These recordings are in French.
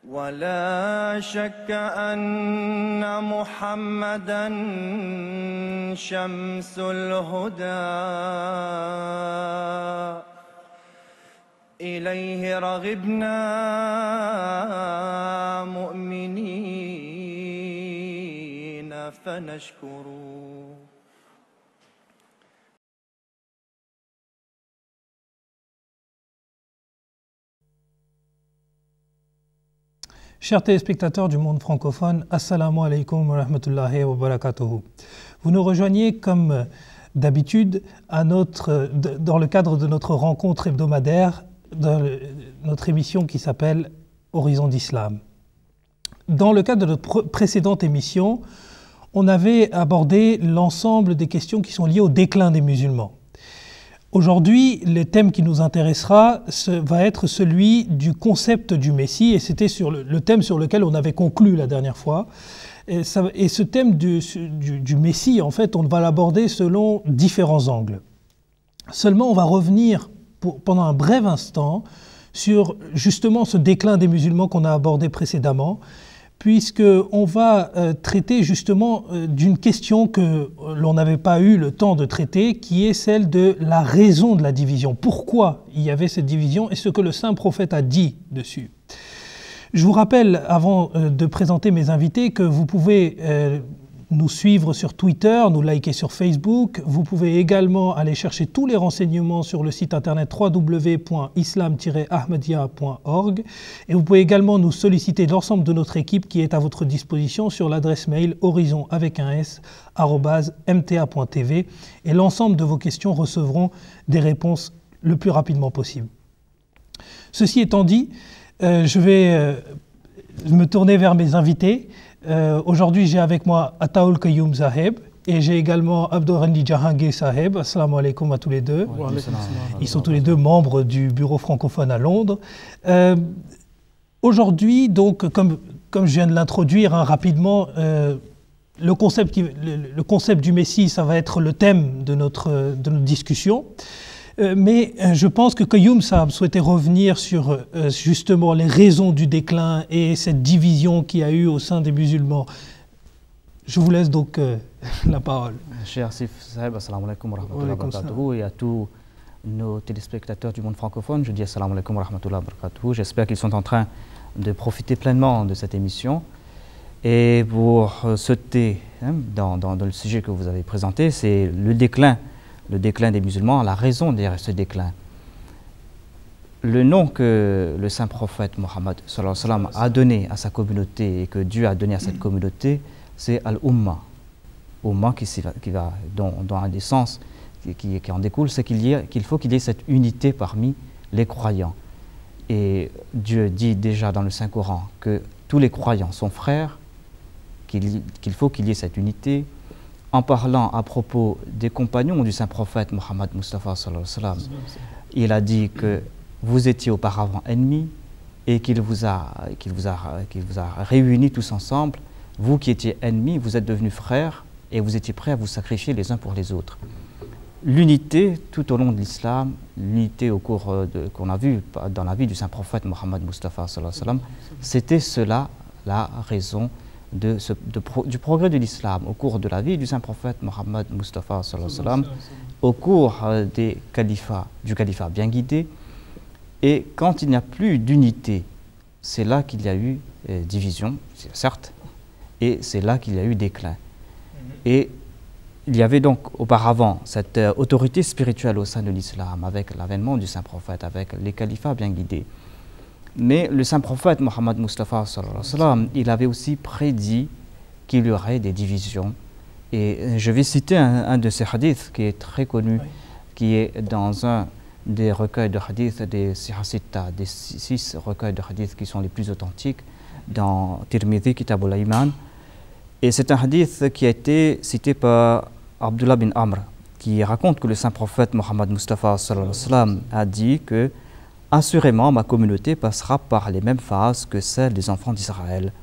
ولا شك أن محمدًا شمس الهدى إليه رغبنا مؤمنين فنشكر. Chers téléspectateurs du monde francophone, Assalamu alaikum wa rahmatullahi wa barakatuhu. Vous nous rejoignez comme d'habitude dans le cadre de notre rencontre hebdomadaire, dans notre émission qui s'appelle Horizon d'Islam. Dans le cadre de notre précédente émission, on avait abordé l'ensemble des questions qui sont liées au déclin des musulmans. Aujourd'hui, le thème qui nous intéressera va être celui du concept du Messie, et c'était sur le thème sur lequel on avait conclu la dernière fois. Et ce thème du Messie, en fait, on va l'aborder selon différents angles. Seulement, on va revenir pendant un bref instant sur justement ce déclin des musulmans qu'on a abordé précédemment, puisqu'on va traiter justement d'une question que l'on n'avait pas eu le temps de traiter, qui est celle de la raison de la division. Pourquoi il y avait cette division et ce que le saint prophète a dit dessus. Je vous rappelle, avant de présenter mes invités, que vous pouvez nous suivre sur Twitter, nous liker sur Facebook. Vous pouvez également aller chercher tous les renseignements sur le site internet www.islam-ahmadiyya.org. Et vous pouvez également nous solliciter l'ensemble de notre équipe qui est à votre disposition sur l'adresse mail horizon@mta.tv. Et l'ensemble de vos questions recevront des réponses le plus rapidement possible. Ceci étant dit, je vais me tourner vers mes invités. Aujourd'hui, j'ai avec moi Ataoul Qayoum Saheb et j'ai également Abdurrahman Jahangir Saheb. Assalamu alaikum à tous les deux. Ils sont tous les deux membres du bureau francophone à Londres. Aujourd'hui, donc, comme je viens de l'introduire rapidement, le concept du Messie, ça va être le thème de notre discussion. Mais je pense que Qayoum Saheb souhaitait revenir sur justement les raisons du déclin et cette division qu'il y a eu au sein des musulmans. Je vous laisse donc la parole. Cher Asif Saheb, assalamu alaikum wa rahmatullahi wa barakatuhu, et à tous nos téléspectateurs du monde francophone, je dis assalamu alaikum wa rahmatullahi wa barakatuhu. J'espère qu'ils sont en train de profiter pleinement de cette émission. Et pour sauter dans le sujet que vous avez présenté, c'est le déclin des musulmans, la raison derrière ce déclin. Le nom que le saint prophète Mohammed a donné à sa communauté et que Dieu a donné à cette communauté, c'est Al-Umma. Umma dont un des sens qui en découle, c'est qu'il faut qu'il y ait cette unité parmi les croyants. Et Dieu dit déjà dans le Saint-Coran que tous les croyants sont frères, qu'il faut qu'il y ait cette unité. En parlant à propos des compagnons du saint prophète Mohammed Mustafa sallallahu alayhi wa sallam, il a dit que vous étiez auparavant ennemis et qu'il vous a réunis tous ensemble. Vous qui étiez ennemis, vous êtes devenus frères et vous étiez prêts à vous sacrifier les uns pour les autres. L'unité tout au long de l'islam, l'unité qu'on a vu dans la vie du saint prophète Mohammed Mustafa sallallahu alayhi wa sallam, c'était cela la raison du progrès de l'islam au cours de la vie du saint prophète Mohammed Mustafa sallallahu alayhi wa sallam, au cours du califat bien guidé. Et quand il n'y a plus d'unité, c'est là qu'il y a eu division, certes, et c'est là qu'il y a eu déclin. Et il y avait donc auparavant cette autorité spirituelle au sein de l'islam, avec l'avènement du saint prophète, avec les califats bien guidés. Mais le saint prophète Mohammed Mustafa sallallahu alayhi wa sallam, il avait aussi prédit qu'il y aurait des divisions. Et je vais citer un de ces hadiths qui est très connu, qui est dans un des recueils de hadiths des Sihasita, des 6 recueils de hadiths qui sont les plus authentiques, dans Tirmidhi, Kitab al-Iman. Et c'est un hadith qui a été cité par Abdullah bin Amr, qui raconte que le saint prophète Mohammed Mustafa sallallahu alayhi wa sallam a dit que assurément, ma communauté passera par les mêmes phases que celles des enfants d'Israël.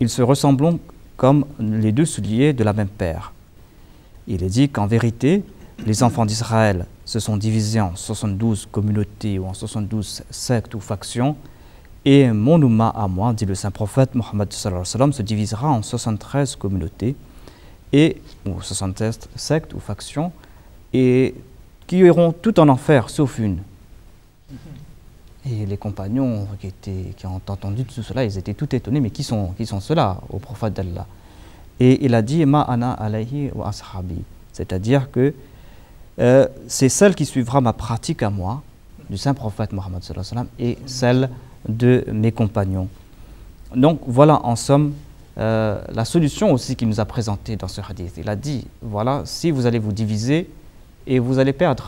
Ils se ressemblent comme les deux souliers de la même paire. Il est dit qu'en vérité, les enfants d'Israël se sont divisés en 72 communautés ou en 72 sectes ou factions, Et mon umma à moi, dit le saint prophète Mohammed sallallahu alayhi wa sallam, se divisera en 73 communautés, ou 73 sectes ou factions, et qui iront tout en enfer, sauf une. Et les compagnons qui ont entendu tout cela, ils étaient tout étonnés, mais qui sont ceux-là au prophète d'Allah? Et il a dit « Ma ana alayhi wa ashabi », c'est-à-dire que c'est celle qui suivra ma pratique à moi, du saint prophète Mohammed sallallahu alayhi wa sallam, et celle de mes compagnons. Donc voilà en somme la solution aussi qu'il nous a présentée dans ce hadith. Il a dit, voilà, si vous allez vous diviser, et vous allez perdre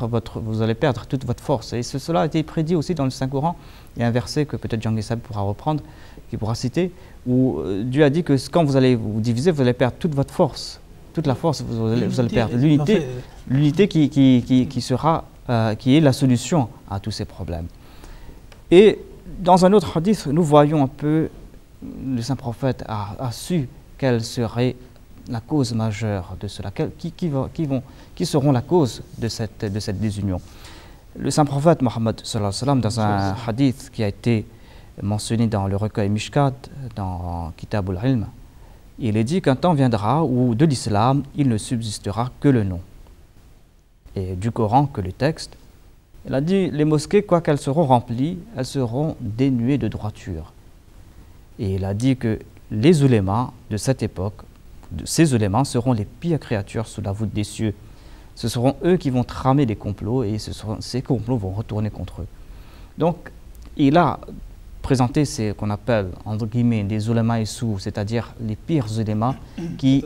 toute votre force. Et cela a été prédit aussi dans le Saint-Coran. Il y a un verset que peut-être Jean Guessab pourra reprendre, qu'il pourra citer, où Dieu a dit que quand vous allez vous diviser, vous allez perdre toute votre force. Toute la force, vous allez perdre. L'unité qui est la solution à tous ces problèmes. Et dans un autre hadith, nous voyons un peu, le Saint-Prophète a su quelle serait la cause majeure de cela, qui seront la cause de cette désunion. Le Saint-Prophète Mohammed sallallahu alayhi wa sallam, dans un hadith qui a été mentionné dans le recueil Mishkat, dans Kitab al-Ilm, il est dit qu'un temps viendra où de l'islam, il ne subsistera que le nom, et du Coran que le texte. Il a dit, les mosquées, quoi qu'elles seront remplies, elles seront dénuées de droiture. Et il a dit que les ulémas de cette époque, ces ulémas seront les pires créatures sous la voûte des cieux. Ce seront eux qui vont tramer des complots et ces complots vont retourner contre eux. Donc, il a présenté ce qu'on appelle, entre guillemets, des ulémas issous, c'est-à-dire les pires ulémas, des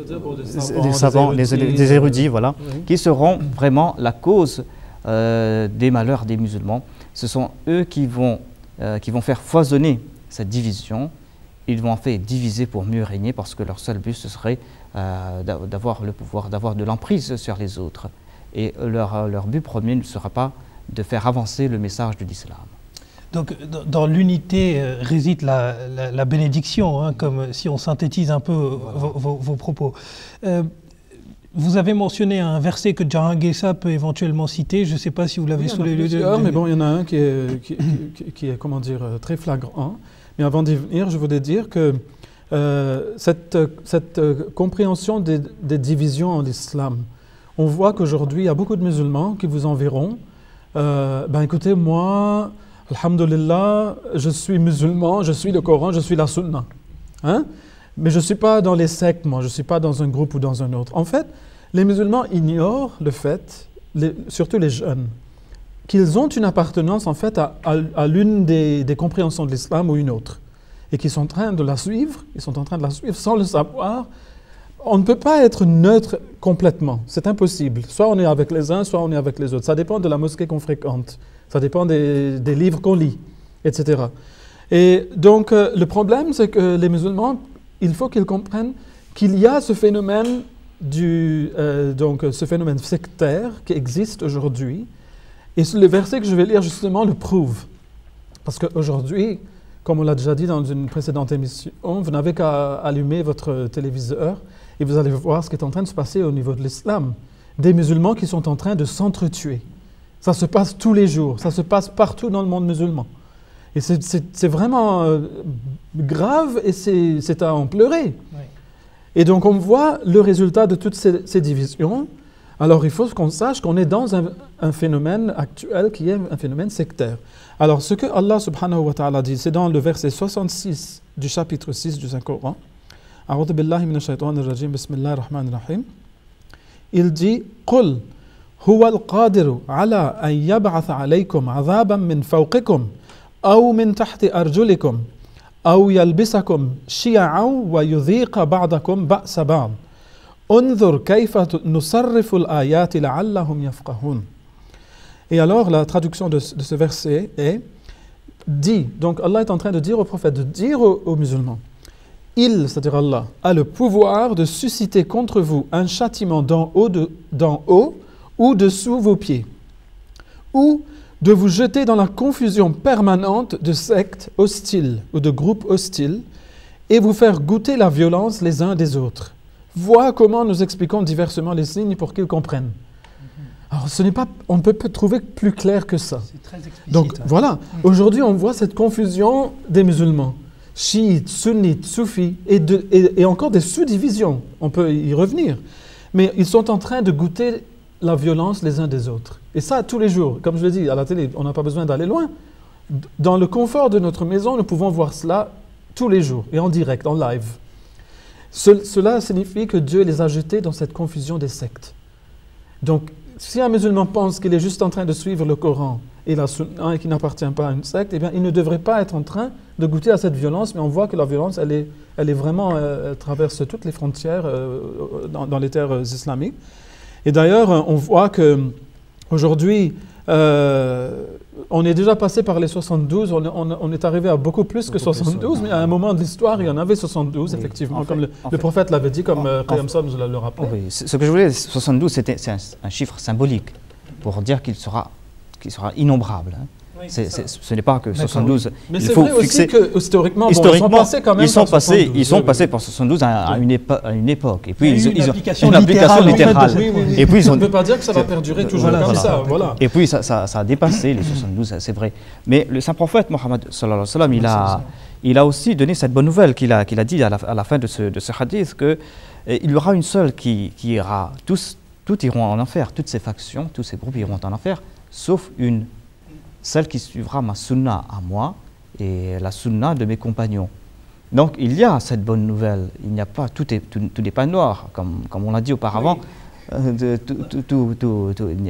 savants, des érudits, voilà, oui, qui seront vraiment la cause des malheurs des musulmans. Ce sont eux qui vont faire foisonner cette division. Ils vont en fait diviser pour mieux régner, parce que leur seul but, ce serait d'avoir le pouvoir, d'avoir de l'emprise sur les autres. Et leur but premier ne sera pas de faire avancer le message de l'islam. Donc, dans l'unité réside la bénédiction, hein, comme si on synthétise un peu vos propos. Vous avez mentionné un verset que Jean Guessab peut éventuellement citer. Je ne sais pas si vous l'avez sous les yeux. Mais bon, il y en a un qui est comment dire, très flagrant. Mais avant d'y venir, je voulais dire que cette compréhension des divisions en islam, on voit qu'aujourd'hui, il y a beaucoup de musulmans qui vous enverront écoutez, moi, alhamdulillah, je suis musulman, je suis le Coran, je suis la sunna. Hein? Mais je ne suis pas dans les sectes, moi, je ne suis pas dans un groupe ou dans un autre. En fait, les musulmans ignorent le fait, surtout les jeunes, qu'ils ont une appartenance en fait à l'une des compréhensions de l'islam ou une autre, et qu'ils sont en train de la suivre, sans le savoir. On ne peut pas être neutre complètement, c'est impossible. Soit on est avec les uns, soit on est avec les autres. Ça dépend de la mosquée qu'on fréquente, ça dépend des livres qu'on lit, etc. Et donc le problème, c'est que les musulmans, il faut qu'ils comprennent qu'il y a ce phénomène, ce phénomène sectaire qui existe aujourd'hui. Et le verset que je vais lire justement le prouve. Parce qu'aujourd'hui, comme on l'a déjà dit dans une précédente émission, vous n'avez qu'à allumer votre téléviseur et vous allez voir ce qui est en train de se passer au niveau de l'islam. Des musulmans qui sont en train de s'entretuer. Ça se passe tous les jours, ça se passe partout dans le monde musulman. Et c'est vraiment grave et c'est à en pleurer. Oui. Et donc on voit le résultat de toutes ces divisions. Alors il faut qu'on sache qu'on est dans un phénomène actuel qui est un phénomène sectaire. Alors ce que Allah subhanahu wa ta'ala dit, c'est dans le verset 66 du chapitre 6 du Saint-Coran. A'udhu billahi minash shaitanir rajim, bismillahir rahmanir rahim. Il dit « Qul huwa al-qadiru ala an yab'atha alaykum 'adhaban min fawqikum aw min tahti arjulikum aw yalbisakum shi'an wa yudhiqa ba'dakum ba'sa ba'd. Unzur kayfa nusarrifu al-ayati la'allahum yafqahun. » Et alors, la traduction de ce verset est « Dit », donc Allah est en train de dire au prophète, de dire aux musulmans, il, c'est-à-dire Allah, a le pouvoir de susciter contre vous un châtiment d'en haut ou dessous vos pieds, ou de vous jeter dans la confusion permanente de sectes hostiles ou de groupes hostiles et vous faire goûter la violence les uns des autres. Vois comment nous expliquons diversement les signes pour qu'ils comprennent. Alors, on ne peut pas trouver plus clair que ça. C'est très explicite. Donc voilà, aujourd'hui on voit cette confusion des musulmans, chiites, sunnites, soufis, et encore des sous-divisions, on peut y revenir. Mais ils sont en train de goûter la violence les uns des autres. Et ça tous les jours, comme je l'ai dit, à la télé, on n'a pas besoin d'aller loin. Dans le confort de notre maison, nous pouvons voir cela tous les jours, et en direct, en live. Cela signifie que Dieu les a jetés dans cette confusion des sectes. Donc, si un musulman pense qu'il est juste en train de suivre le Coran et la Sunna et qu'il n'appartient pas à une secte, eh bien, il ne devrait pas être en train de goûter à cette violence, mais on voit que la violence, elle est vraiment, elle traverse toutes les frontières dans les terres islamiques. Et d'ailleurs, on voit qu'aujourd'hui, on est déjà passé par les 72, on est arrivé à beaucoup plus que 72, mais à un moment de l'histoire, il y en avait 72, effectivement, comme le prophète l'avait dit, comme Qayyam Sam nous le rappelait. Oui, ce que je voulais, 72, c'est un chiffre symbolique pour dire qu'il sera innombrable. Hein. Oui, ce n'est pas que 72. Mais c'est vrai aussi que historiquement, ils sont passés quand même ils sont passés par 72 à une époque. Et puis ils ont une application littérale. Et puis ça ne veut pas dire que ça va perdurer toujours comme ça. Voilà. Et puis ça a dépassé les 72, c'est vrai. Mais le saint prophète Mohammed sallallahu alayhi wa sallam, il a aussi donné cette bonne nouvelle qu'il a dit à la fin de ce hadith, qu'il y aura une seule qui ira, tous iront en enfer, toutes ces factions, tous ces groupes iront en enfer, sauf une, celle qui suivra ma sunna à moi et la sunna de mes compagnons. Donc il y a cette bonne nouvelle, il n'y a pas, tout n'est pas noir, comme on l'a dit auparavant,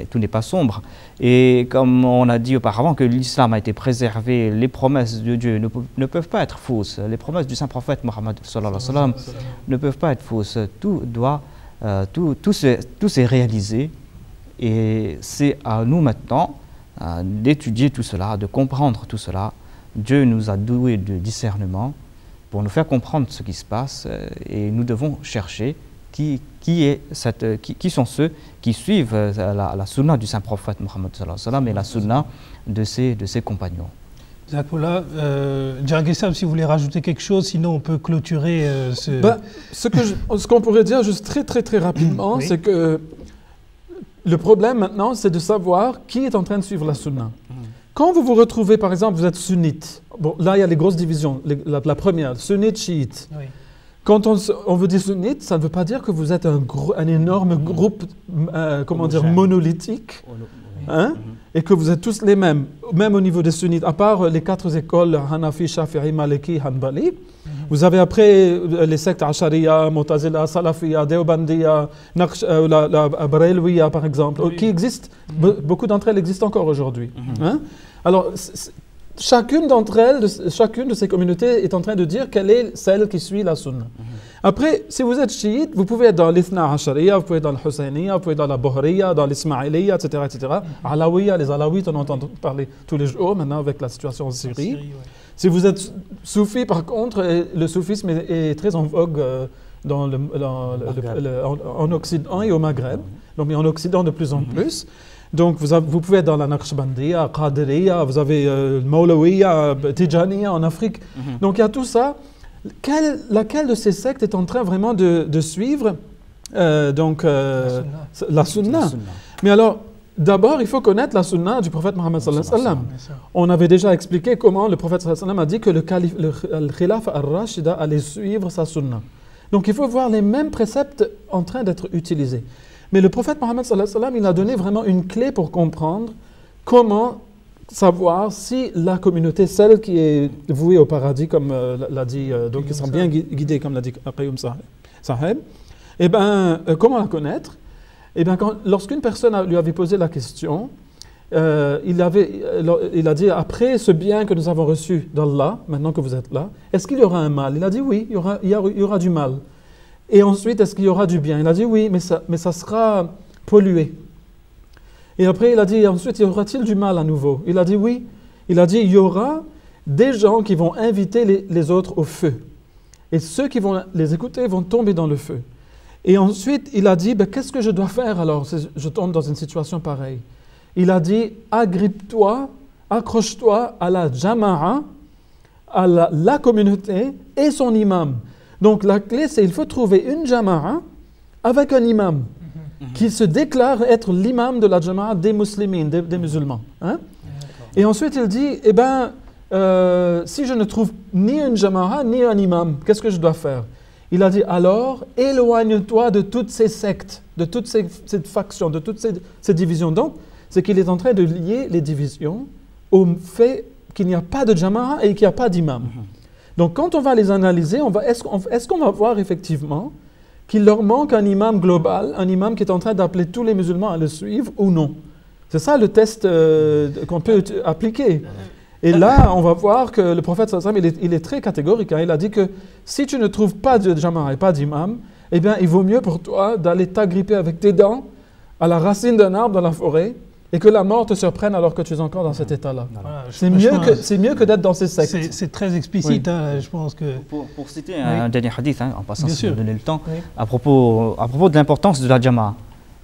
tout n'est pas sombre. Et comme on a dit auparavant que l'islam a été préservé, les promesses de Dieu ne peuvent pas être fausses, les promesses du saint prophète Mohammed sallallahu alayhi wa sallam ne peuvent pas être fausses, tout s'est réalisé, et c'est à nous maintenant d'étudier tout cela, de comprendre tout cela. Dieu nous a doués de discernement pour nous faire comprendre ce qui se passe, et nous devons chercher qui sont ceux qui suivent la sunna du saint prophète Mohammed sallallahu alayhi wa sallam et la sunna de ses compagnons. Zakoula, Djarguessam, si vous voulez rajouter quelque chose, sinon on peut clôturer ce qu'on pourrait dire juste très rapidement, c'est que le problème maintenant, c'est de savoir qui est en train de suivre la sunna. Quand vous vous retrouvez, par exemple, vous êtes sunnite, bon, là il y a les grosses divisions. La première, sunnite, chiite. Oui. Quand on vous dit sunnite, ça ne veut pas dire que vous êtes un énorme groupe, monolithique, hein, et que vous êtes tous les mêmes, même au niveau des sunnites, à part les 4 écoles, Hanafi, Shafi'i, Maliki, Hanbali. Vous avez après les sectes Ashariya, Mu'tazila, Salafiya, Deobandiya, la Barelwiya par exemple, qui existent, beaucoup d'entre elles existent encore aujourd'hui. Hein? Alors, chacune d'entre elles, chacune de ces communautés est en train de dire quelle est celle qui suit la sunna. Après, si vous êtes chiite, vous pouvez être dans l'Ithna Ashariya, vous pouvez être dans le Husayniya, vous pouvez être dans la Buhriya, dans l'Ismaïliya, etc. Alawiya, les Alawites, on entend parler tous les jours maintenant avec la situation en Syrie. Si vous êtes soufi, par contre, le soufisme est très en vogue en Occident et au Maghreb, donc en Occident de plus en plus. Donc vous pouvez être dans la Naqshbandiya, Qadiriya, vous avez Maulawiya, Tijaniya en Afrique. Donc il y a tout ça. Laquelle de ces sectes est en train vraiment de suivre la sunna. Mais alors, d'abord, il faut connaître la sunna du prophète Mohammed sallallahu alayhi wa sallam. On avait déjà expliqué comment le prophète sallallahu alayhi wa sallam a dit que le khilaf al-Rashida allait suivre sa sunna. Donc il faut voir les mêmes préceptes en train d'être utilisés. Mais le prophète Mohammed sallallahu alayhi wa sallam, il a donné vraiment une clé pour comprendre comment savoir si la communauté, celle qui est vouée au paradis, comme l'a dit, donc qui sera bien guidée, comme l'a dit Qayyam Saheb, eh bien, comment la connaître? Eh bien, lorsqu'une personne lui avait posé la question, il a dit, après ce bien que nous avons reçu d'Allah, maintenant que vous êtes là, est-ce qu'il y aura un mal? Il a dit oui, il y aura du mal. Et ensuite, est-ce qu'il y aura du bien? Il a dit oui, mais ça sera pollué. Et après, il a dit, ensuite, y aura-t-il du mal à nouveau? Il a dit oui. Il a dit, il y aura des gens qui vont inviter les autres au feu. Et ceux qui vont les écouter vont tomber dans le feu. Et ensuite, il a dit, qu'est-ce que je dois faire alors si je tombe dans une situation pareille? Il a dit, agrippe-toi, accroche-toi à la jama'a, à la communauté et son imam. Donc la clé, c'est qu'il faut trouver une jama'a avec un imam. qui se déclare être l'imam de la Jama'a des musulmans, des musulmans. Hein? Et ensuite, il dit, eh bien, si je ne trouve ni une Jama'a, ni un imam, qu'est-ce que je dois faire? Il a dit, alors, éloigne-toi de toutes ces sectes, de toutes ces factions, de toutes ces divisions. Donc, c'est qu'il est en train de lier les divisions au fait qu'il n'y a pas de Jama'a et qu'il n'y a pas d'imam. Donc, quand on va les analyser, est-ce qu'on va voir effectivement qu'il leur manque un imam global, un imam qui est en train d'appeler tous les musulmans à le suivre ou non? C'est ça le test qu'on peut appliquer. Et là, on va voir que le prophète sallallahu alayhi wa sallam, il est très catégorique. Hein. Il a dit que si tu ne trouves pas de jama'a et pas d'imam, eh bien, il vaut mieux pour toi d'aller t'agripper avec tes dents à la racine d'un arbre dans la forêt et que la mort te surprenne alors que tu es encore dans cet état-là. Voilà, c'est mieux que d'être dans ces sectes. C'est très explicite, oui. Hein, je pense que... Pour citer un dernier hadith, hein, en passant, si vous me donnez le temps, oui. à propos de l'importance de la jama'a,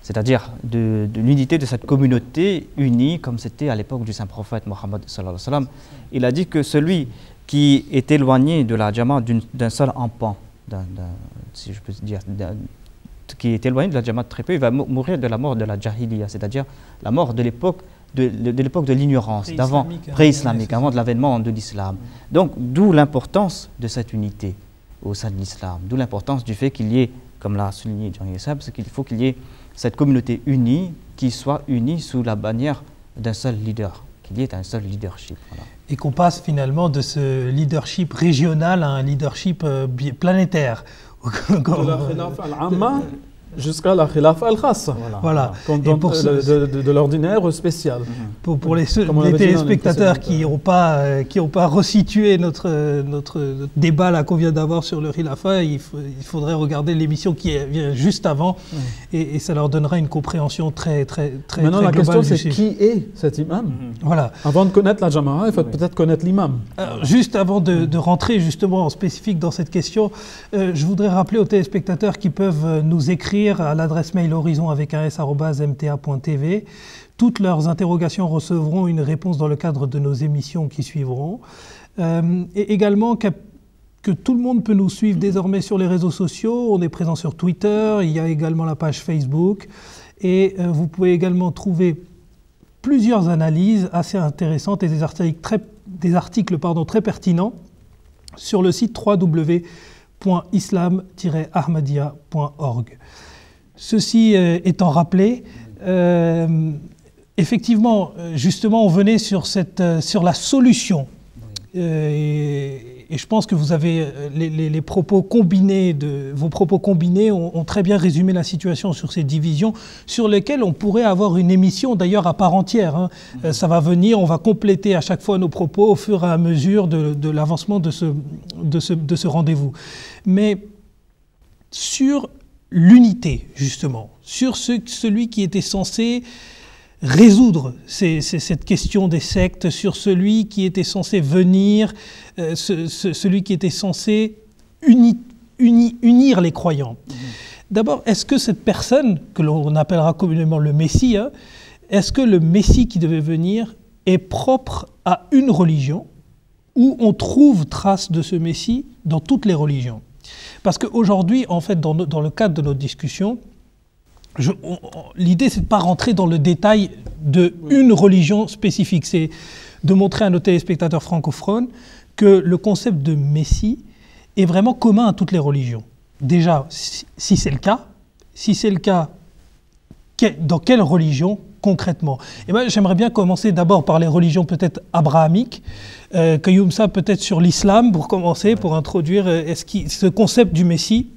c'est-à-dire de l'unité de cette communauté unie, comme c'était à l'époque du Saint-Prophète Mohammed sallallahu alayhi wa sallam. Il a dit que celui qui est éloigné de la jama'a d'un seul empan, si je peux dire, qui est éloigné de la jama'a très peu, il va mourir de la mort de la jahiliya, c'est-à-dire la mort de l'époque de l'ignorance, pré-islamique, avant de l'avènement de l'islam. Donc, d'où l'importance de cette unité au sein de l'islam, d'où l'importance du fait qu'il y ait, comme l'a souligné Jean Yessab, c'est qu'il faut qu'il y ait cette communauté unie qui soit unie sous la bannière d'un seul leader, qu'il y ait un seul leadership. Voilà. Et qu'on passe finalement de ce leadership régional à un leadership planétaire. De la khilafa al-amma jusqu'à la khilafa al-khassa. Voilà. De l'ordinaire au spécial. Pour les téléspectateurs qui n'ont pas resitué notre débat là qu'on vient d'avoir sur le khilafa, il faudrait regarder l'émission qui vient juste avant et ça leur donnera une compréhension très Maintenant, très la question c'est qui est cet imam. Voilà. Avant de connaître la jama'a, il faut peut-être connaître l'imam. Juste avant de rentrer justement en spécifique dans cette question, je voudrais rappeler aux téléspectateurs qui peuvent nous écrire à l'adresse mail horizon@mta.tv. Toutes leurs interrogations recevront une réponse dans le cadre de nos émissions qui suivront. Et également que tout le monde peut nous suivre désormais sur les réseaux sociaux. On est présent sur Twitter, il y a également la page Facebook. Et vous pouvez également trouver plusieurs analyses assez intéressantes et des articles très pertinents sur le site www.islam-ahmadiyya.org. Ceci étant rappelé, effectivement, justement, on venait sur la solution. Et je pense que vous avez les propos combinés vos propos combinés ont très bien résumé la situation sur ces divisions, sur lesquelles on pourrait avoir une émission d'ailleurs à part entière. Hein. Ça va venir, on va compléter à chaque fois nos propos au fur et à mesure de l'avancement de ce rendez-vous. Mais sur l'unité, justement, sur celui qui était censé résoudre cette question des sectes, sur celui qui était censé venir, celui qui était censé unir les croyants. D'abord, est-ce que cette personne, que l'on appellera communément le Messie, hein, est-ce que le Messie qui devait venir est propre à une religion, ou on trouve trace de ce Messie dans toutes les religions? Parce qu'aujourd'hui, en fait, dans le cadre de notre discussion, l'idée, c'est de ne pas rentrer dans le détail d'une religion spécifique. C'est de montrer à nos téléspectateurs francophones que le concept de Messie est vraiment commun à toutes les religions. Déjà, si c'est le cas, dans quelle religion concrètement? Et ben, j'aimerais bien commencer d'abord par les religions peut-être abrahamiques, que Youmsa peut-être sur l'islam pour commencer, pour introduire ce concept du Messie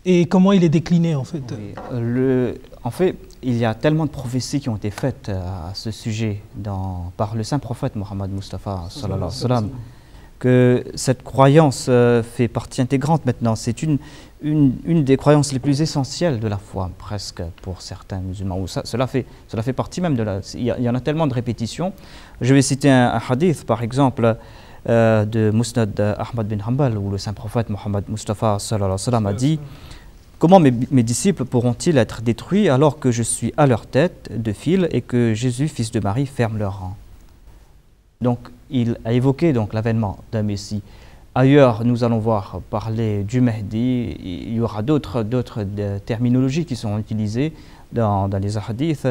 et comment il est décliné en fait. Oui. En fait, il y a tellement de prophéties qui ont été faites à ce sujet par le saint prophète Mohammed Mustafa sallallahu alayhi wa sallam, que cette croyance fait partie intégrante maintenant. C'est une des croyances les plus essentielles de la foi, presque, pour certains musulmans. Cela fait partie même de la... Il y en a tellement de répétitions. Je vais citer un hadith, par exemple, de Musnad Ahmad bin Hanbal, où le saint prophète Mohammed Mustafa sallallahu alayhi wa sallam a dit: comment mes disciples pourront-ils être détruits alors que je suis à leur tête de file et que Jésus, fils de Marie, ferme leur rang? Donc, il a évoqué l'avènement d'un Messie. Ailleurs, nous allons voir parler du Mahdi. Il y aura d'autres terminologies qui sont utilisées dans les hadiths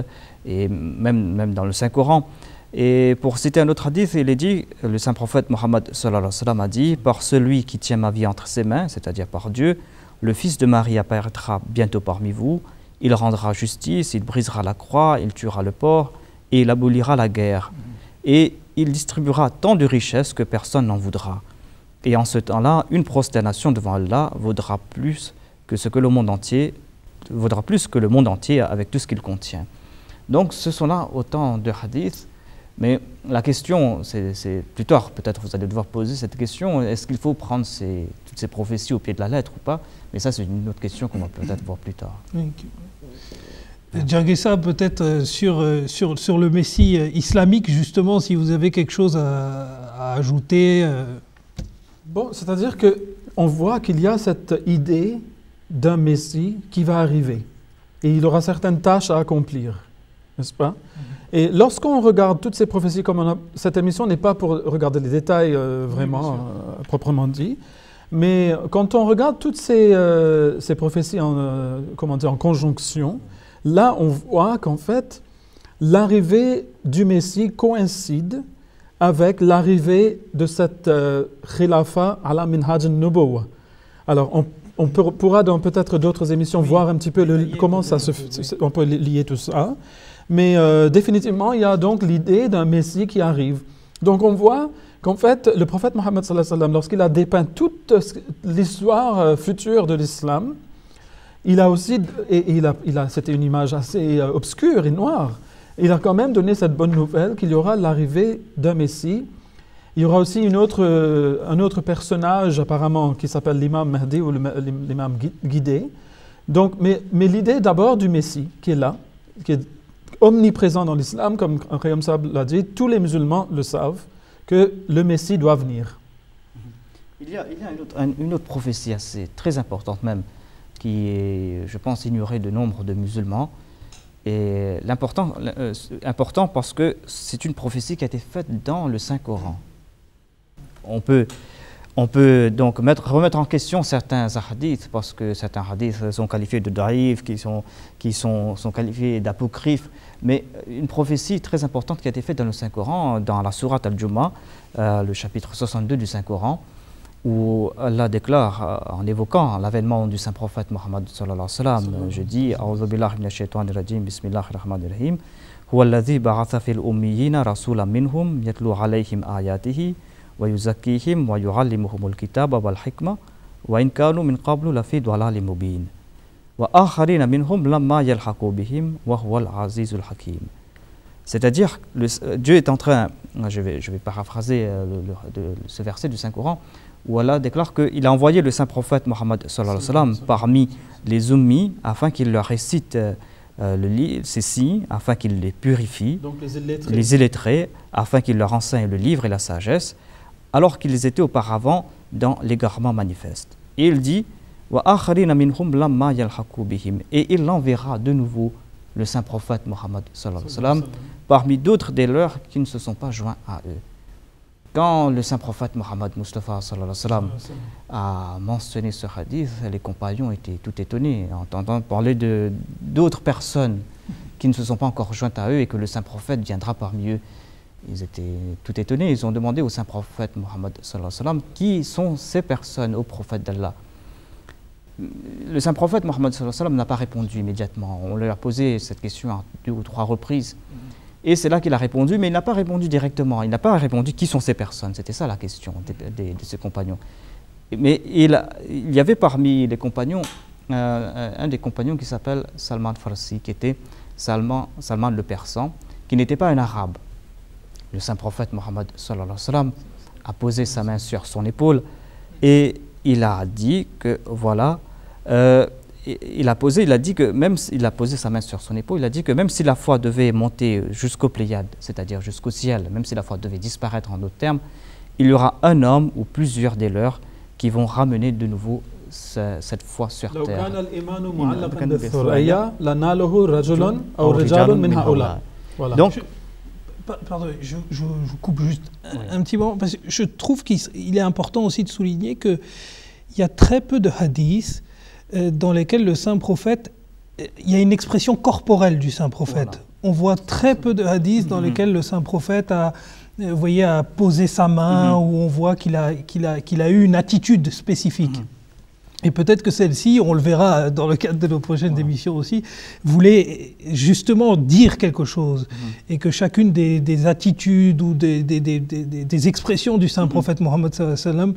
et même dans le Saint-Coran. Et pour citer un autre hadith, il est dit, le saint prophète Mohammed sallallahu alayhi wa sallam a dit, par celui qui tient ma vie entre ses mains, c'est-à-dire par Dieu, le fils de Marie apparaîtra bientôt parmi vous, il rendra justice, il brisera la croix, il tuera le porc et il abolira la guerre. Et il distribuera tant de richesses que personne n'en voudra. Et en ce temps-là, une prosternation devant Allah vaudra plus que le monde entier avec tout ce qu'il contient. Donc ce sont là autant de hadiths, mais la question, c'est plus tard, peut-être vous allez devoir poser cette question, est-ce qu'il faut prendre toutes ces prophéties au pied de la lettre ou pas? Mais ça c'est une autre question qu'on va peut-être voir plus tard. Djarguessa, peut-être sur le Messie islamique, justement, si vous avez quelque chose à ajouter. Bon, c'est-à-dire qu'on voit qu'il y a cette idée d'un Messie qui va arriver et il aura certaines tâches à accomplir, n'est-ce pas? Et lorsqu'on regarde toutes ces prophéties, cette émission n'est pas pour regarder les détails vraiment proprement dit, mais quand on regarde toutes ces prophéties en conjonction, là on voit qu'en fait l'arrivée du Messie coïncide avec l'arrivée de cette khilafa ala minhaj an-nubuwwa. Alors on pourra dans peut-être d'autres émissions voir un petit peu comment on peut lier tout ça. Mais définitivement, il y a donc l'idée d'un Messie qui arrive. Donc on voit qu'en fait, le prophète Mohammed sallallahu alayhi wa sallam, lorsqu'il a dépeint toute l'histoire future de l'islam, il a aussi, c'était une image assez obscure et noire, il a quand même donné cette bonne nouvelle qu'il y aura l'arrivée d'un Messie. Il y aura aussi un autre personnage apparemment qui s'appelle l'imam Mahdi ou l'imam guidé. Donc, mais l'idée d'abord du Messie qui est là, qui est omniprésent dans l'islam, comme Khayyam Sahab l'a dit, tous les musulmans le savent, que le Messie doit venir. Il y a une autre prophétie très importante même, qui est, je pense, ignorée de nombre de musulmans. Et important parce que c'est une prophétie qui a été faite dans le Saint-Coran. On peut donc remettre en question certains hadiths, parce que certains hadiths sont qualifiés de daïf, qui sont qualifiés d'apocryphes, mais une prophétie très importante qui a été faite dans le Saint-Coran, dans la sourate Al-Jumu'ah, le chapitre 62 du Saint-Coran, où Allah déclare, en évoquant l'avènement du Saint-Prophète Mohammed sallallahu alayhi wa sallam, je dis « A'udhu billahi minash shaitanir rajim, bismillahir rahmanir rahim, huwa alladhi ba'atha fil ummiyina rasulan minhum yatlu alayhim ayatihi wa yuzakkihim wa yu'allimuhumul kitaba wal hikma wa in kanu min qablu lafi dalalim mubin wa akharina minhum lamma yalhaqu bihim wa huwal azizul hakim ». C'est-à-dire, Dieu est en train, je vais paraphraser ce verset du Saint-Coran, où Allah déclare qu'il a envoyé le Saint-Prophète Mohammed sallallahu alayhi wa sallam parmi les ummis afin qu'il leur récite ces signes, afin qu'il les purifie, donc les illettrés, afin qu'il leur enseigne le livre et la sagesse, alors qu'ils étaient auparavant dans l'égarement manifeste. Et il dit et il enverra de nouveau le Saint-Prophète Mohammed sallallahu alayhi wa sallam parmi d'autres des leurs qui ne se sont pas joints à eux. Quand le Saint-Prophète Mohammed Mustafa sallallahu alayhi wa sallam a mentionné ce hadith, les compagnons étaient tout étonnés, entendant parler d'autres personnes qui ne se sont pas encore jointes à eux et que le Saint-Prophète viendra parmi eux. Ils étaient tout étonnés, ils ont demandé au Saint-Prophète Mohammed sallallahu alayhi wa sallam qui sont ces personnes au prophète d'Allah. Le Saint-Prophète Mohammed sallallahu alayhi wa sallam n'a pas répondu immédiatement. On lui a posé cette question à 2 ou 3 reprises. Et c'est là qu'il a répondu, mais il n'a pas répondu directement. Il n'a pas répondu qui sont ces personnes. C'était ça la question de ses compagnons. Mais il y avait parmi les compagnons un des compagnons qui s'appelle Salman Farsi, qui était Salman le Persan, qui n'était pas un arabe. Le Saint-Prophète Mohammed sallallahu alayhi wa sallam a posé sa main sur son épaule et il a dit que voilà. Il a posé sa main sur son épaule, il a dit que même si la foi devait monter jusqu'aux Pléiades, c'est-à-dire jusqu'au ciel, même si la foi devait disparaître en d'autres termes, il y aura un homme ou plusieurs des leurs qui vont ramener de nouveau cette foi sur terre. Donc, pardon, je vous coupe juste un petit moment, parce que je trouve qu'il est important aussi de souligner qu'il y a très peu de hadiths dans lesquels le Saint-Prophète il y a une expression corporelle du saint prophète. Voilà. On voit très peu de hadiths dans lesquels le saint prophète a, vous voyez, a posé sa main, où on voit qu'il a eu une attitude spécifique. Et peut-être que celle-ci, on le verra dans le cadre de nos prochaines émissions aussi, voulait justement dire quelque chose. Et que chacune des attitudes ou des expressions du saint prophète Mohammed sallallahu alayhi wa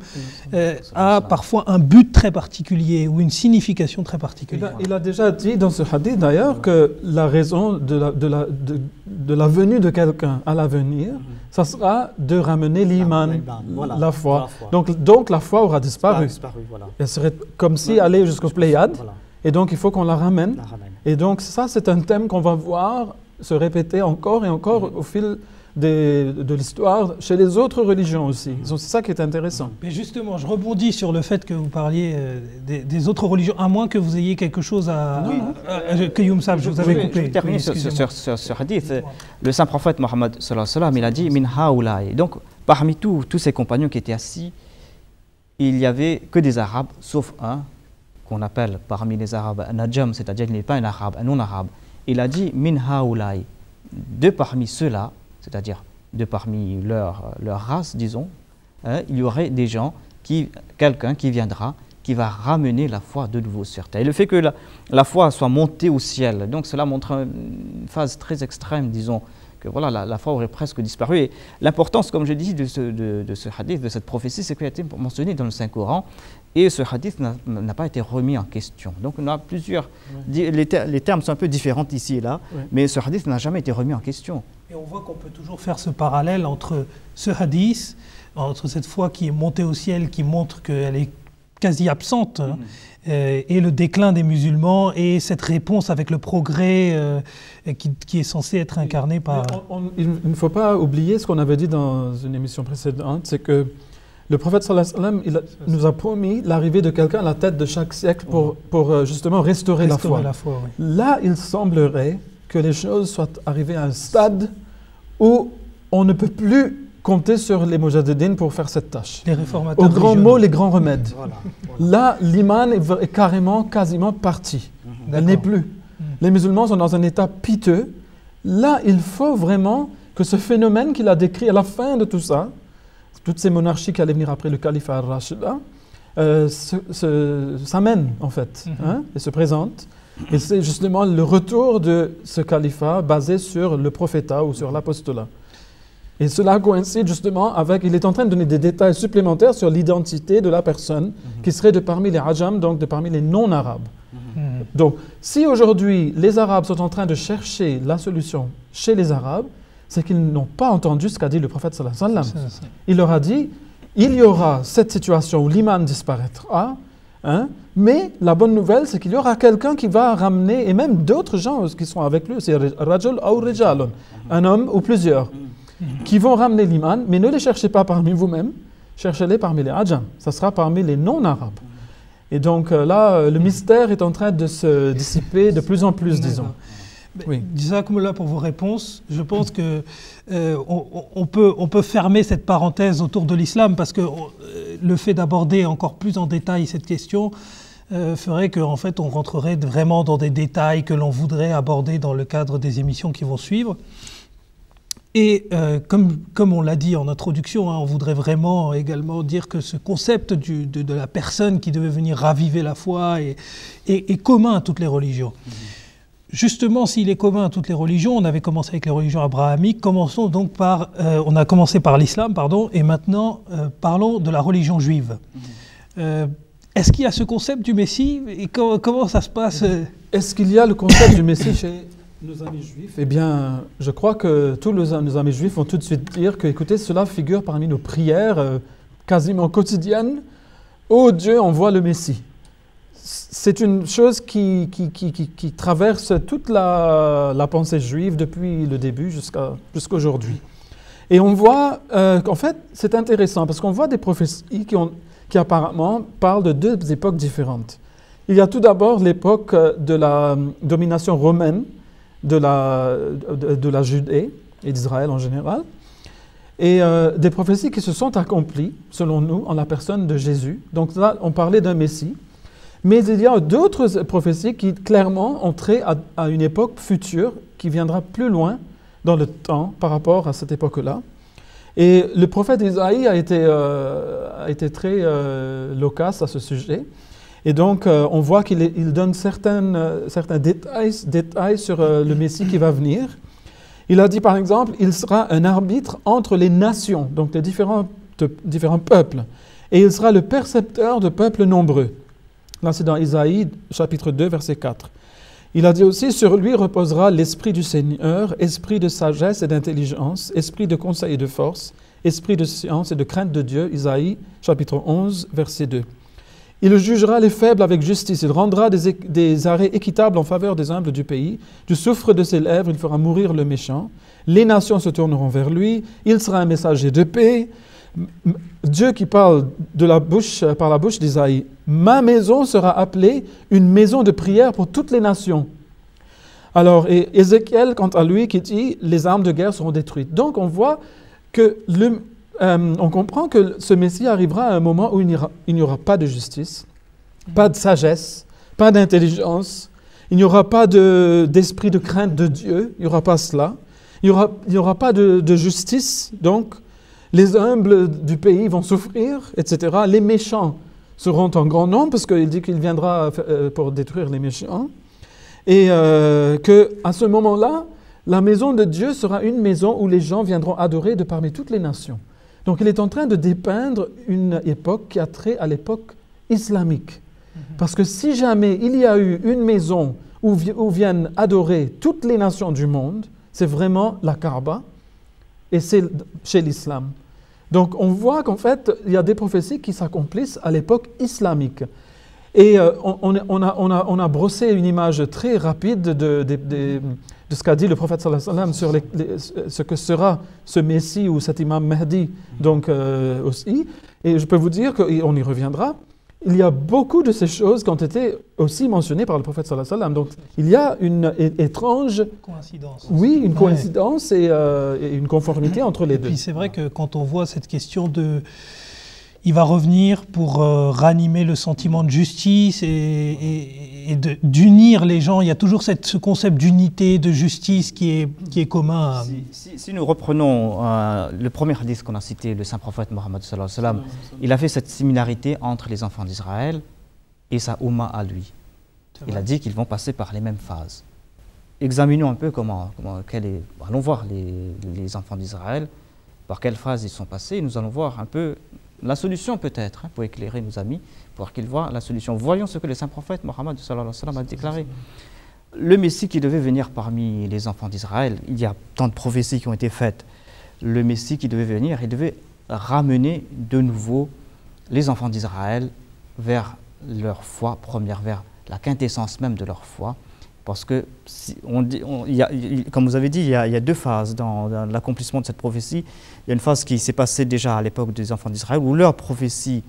sallam a parfois un but très particulier ou une signification très particulière. Il a déjà dit dans ce hadith d'ailleurs que la raison de la venue de quelqu'un à l'avenir, ça sera de ramener l'iman, Voilà, la foi. la foi. Donc la foi aura disparu. Voilà. Elle serait comme si aller jusqu'au Pléiades. Voilà. Et donc il faut qu'on la ramène. La ramène. Et donc ça, c'est un thème qu'on va voir se répéter encore et encore au fil de l'histoire chez les autres religions aussi. Donc c'est ça qui est intéressant. Mais justement, je rebondis sur le fait que vous parliez des autres religions, à moins que vous ayez quelque chose à... que Youm Sab, je vous avais coupé. Je vais terminer sur ce hadith. Le saint prophète Mohammed sallallahu alayhi wa sallam, il a dit « Min haoulaï ». Donc, parmi tous ces compagnons qui étaient assis, il n'y avait que des Arabes, sauf un, qu'on appelle parmi les Arabes un Najam, c'est-à-dire qu'il n'est pas un Arabe, un non-Arabe. Il a dit « Min haoulaï ». De parmi ceux-là, c'est-à-dire de parmi leur race, disons, il y aurait des gens, quelqu'un qui viendra, qui va ramener la foi de nouveau sur terre. Et le fait que la foi soit montée au ciel, donc cela montre une phase très extrême, disons, que voilà, la foi aurait presque disparu. Et l'importance, comme je dis, de ce hadith, de cette prophétie, c'est qu'elle a été mentionnée dans le Saint-Coran, et ce hadith n'a pas été remis en question. Donc on a plusieurs... Les termes sont un peu différents ici et là, mais ce hadith n'a jamais été remis en question. Et on voit qu'on peut toujours faire ce parallèle entre ce hadith, entre cette foi qui est montée au ciel, qui montre qu'elle est quasi absente, et le déclin des musulmans, et cette réponse avec le progrès qui est censé être incarné par... Il ne faut pas oublier ce qu'on avait dit dans une émission précédente, c'est que le prophète sallallahu alayhi wa sallam, il nous a promis l'arrivée de quelqu'un à la tête de chaque siècle pour justement restaurer la foi. Oui. Là, il semblerait que les choses soient arrivées à un stade où on ne peut plus compter sur les Moujahidines pour faire cette tâche. Les réformateurs Au grand régionaux. mot, les grands remèdes. Là, l'iman est carrément, quasiment parti. Elle n'est plus. Les musulmans sont dans un état piteux. Là, il faut vraiment que ce phénomène qu'il a décrit à la fin de tout ça, toutes ces monarchies qui allaient venir après le califat al-Rashida, s'amènent en fait, et se présentent. Et c'est justement le retour de ce califat basé sur le prophétat ou sur l'apostolat. Et cela coïncide justement avec, il est en train de donner des détails supplémentaires sur l'identité de la personne qui serait de parmi les Ajam, donc de parmi les non-arabes. Donc, si aujourd'hui les Arabes sont en train de chercher la solution chez les Arabes, c'est qu'ils n'ont pas entendu ce qu'a dit le prophète sallallahu alayhi wa sallam. Il leur a dit, il y aura cette situation où l'iman disparaîtra, mais la bonne nouvelle, c'est qu'il y aura quelqu'un qui va ramener, et même d'autres gens qui sont avec lui, c'est Rajul ou Rijalun, un homme ou plusieurs, qui vont ramener l'iman, mais ne les cherchez pas parmi vous-même, cherchez-les parmi les Ajam, ça sera parmi les non-arabes. Et donc là, le mystère est en train de se dissiper de plus en plus, disons. Oui. Jazakumullah pour vos réponses. Je pense que on peut fermer cette parenthèse autour de l'islam parce que le fait d'aborder encore plus en détail cette question ferait qu'en fait on rentrerait vraiment dans des détails que l'on voudrait aborder dans le cadre des émissions qui vont suivre. Et comme on l'a dit en introduction, on voudrait vraiment également dire que ce concept de la personne qui devait venir raviver la foi est commun à toutes les religions. Justement, s'il est commun à toutes les religions, on avait commencé avec les religions abrahamiques, commençons donc par, on a commencé par l'islam, pardon, et maintenant parlons de la religion juive. Est-ce qu'il y a ce concept du Messie et comment ça se passe? Est-ce qu'il y a le concept du Messie chez nos amis juifs? Eh bien, je crois que tous nos amis juifs vont tout de suite dire que, écoutez, cela figure parmi nos prières quasiment quotidiennes. Oh Dieu, envoie le Messie. C'est une chose qui traverse toute la pensée juive depuis le début jusqu'à aujourd'hui. Et on voit qu'en fait, c'est intéressant parce qu'on voit des prophéties qui apparemment parlent de deux époques différentes. Il y a tout d'abord l'époque de la domination romaine de la Judée et d'Israël en général, et des prophéties qui se sont accomplies, selon nous, en la personne de Jésus. Donc là, on parlait d'un Messie. Mais il y a d'autres prophéties qui clairement ont trait à une époque future qui viendra plus loin dans le temps par rapport à cette époque-là. Et le prophète Isaïe a été très loquace à ce sujet. Et donc, on voit qu'il donne certains détails sur le Messie qui va venir. Il a dit, par exemple, il sera un arbitre entre les nations, donc les différents peuples. Et il sera le percepteur de peuples nombreux. Là, c'est dans Isaïe, chapitre 2, verset 4. Il a dit aussi, sur lui reposera l'esprit du Seigneur, esprit de sagesse et d'intelligence, esprit de conseil et de force, esprit de science et de crainte de Dieu. Isaïe, chapitre 11, verset 2. Il jugera les faibles avec justice, il rendra des arrêts équitables en faveur des humbles du pays. Du soufre de ses lèvres, il fera mourir le méchant. Les nations se tourneront vers lui, il sera un messager de paix. Dieu qui parle par la bouche d'Isaïe, « Ma maison sera appelée une maison de prière pour toutes les nations. » Alors, et Ézéchiel, quant à lui, qui dit, « Les armes de guerre seront détruites. » Donc, on voit que on comprend que ce Messie arrivera à un moment où il n'y aura pas de justice, pas de sagesse, pas d'intelligence, il n'y aura pas d'esprit de crainte de Dieu, il n'y aura pas cela. Il n'y aura pas de justice, donc les humbles du pays vont souffrir, etc. Les méchants seront en grand nombre, parce qu'il dit qu'il viendra pour détruire les méchants. Et qu'à ce moment-là, la maison de Dieu sera une maison où les gens viendront adorer de parmi toutes les nations. Donc il est en train de dépeindre une époque qui a trait à l'époque islamique. Parce que si jamais il y a eu une maison où viennent adorer toutes les nations du monde, c'est vraiment la Kaaba, et c'est chez l'islam. Donc on voit qu'en fait, il y a des prophéties qui s'accomplissent à l'époque islamique. Et on a brossé une image très rapide de ce qu'a dit le prophète sallallahu alayhi wa sallam sur ce que sera ce Messie ou cet imam Mahdi donc, aussi. Et je peux vous dire qu'on y reviendra. Il y a beaucoup de ces choses qui ont été aussi mentionnées par le prophète sallallahu alayhi wa sallam. Donc il y a une étrange coïncidence. Oui, une coïncidence et une conformité entre les deux. Et puis c'est vrai que quand on voit cette question de... Il va revenir pour ranimer le sentiment de justice et d'unir les gens. Il y a toujours ce concept d'unité, de justice qui est commun. Si nous reprenons le premier hadith qu'on a cité, le saint prophète Mohammed sallallahu alayhi wa sallam, il a fait cette similarité entre les enfants d'Israël et sa Oumma à lui. Il a dit qu'ils vont passer par les mêmes phases. Examinons un peu allons voir les enfants d'Israël, par quelle phase ils sont passés, et nous allons voir un peu la solution peut-être, pour éclairer nos amis, pour qu'ils voient la solution. Voyons ce que le saint prophète Mohammed sallallahu alayhi wa sallam a déclaré. Le Messie qui devait venir parmi les enfants d'Israël, il y a tant de prophéties qui ont été faites. Le Messie qui devait venir, il devait ramener de nouveau les enfants d'Israël vers leur foi première, vers la quintessence même de leur foi. Parce que, comme vous avez dit, il y a deux phases dans l'accomplissement de cette prophétie. Il y a une phase qui s'est passée déjà à l'époque des enfants d'Israël, où leur prophétie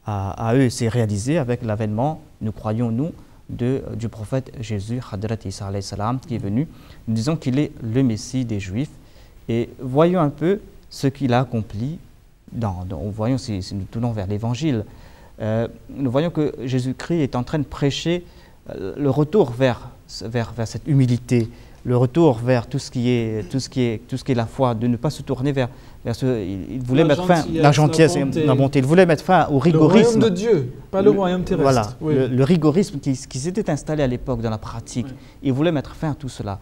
à eux s'est réalisée avec l'avènement, nous croyons, nous, du prophète Jésus, Hadrat Isa alayhi salam, qui est venu. Nous disons qu'il est le Messie des Juifs. Et voyons un peu ce qu'il a accompli. Voyons, si nous tournons vers l'Évangile, nous voyons que Jésus-Christ est en train de prêcher le retour vers cette humilité, le retour vers tout ce qui est la foi, de ne pas se tourner vers ce. Il voulait mettre fin à la gentillesse, la bonté. Il voulait mettre fin au rigorisme. Le royaume de Dieu, pas le royaume terrestre. Voilà, oui. le rigorisme qui s'était installé à l'époque dans la pratique. Oui. Il voulait mettre fin à tout cela.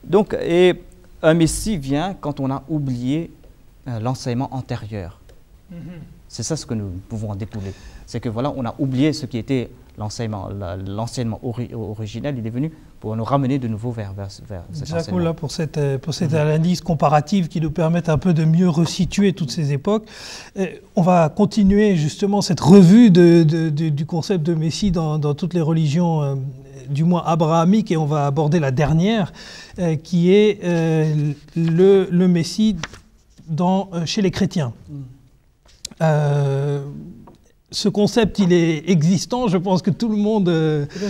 Donc, et un Messie vient quand on a oublié l'enseignement antérieur. C'est ça ce que nous pouvons en dépouler. C'est que voilà, on a oublié ce qui était l'enseignement originel. Il est venu pour nous ramener de nouveau vers cet enseignement. Là pour cette analyse comparative qui nous permet un peu de mieux resituer toutes ces époques. On va continuer justement cette revue du concept de Messie dans toutes les religions, du moins abrahamiques, et on va aborder la dernière, qui est le Messie chez les chrétiens. Ce concept, il est existant, je pense que tout le monde...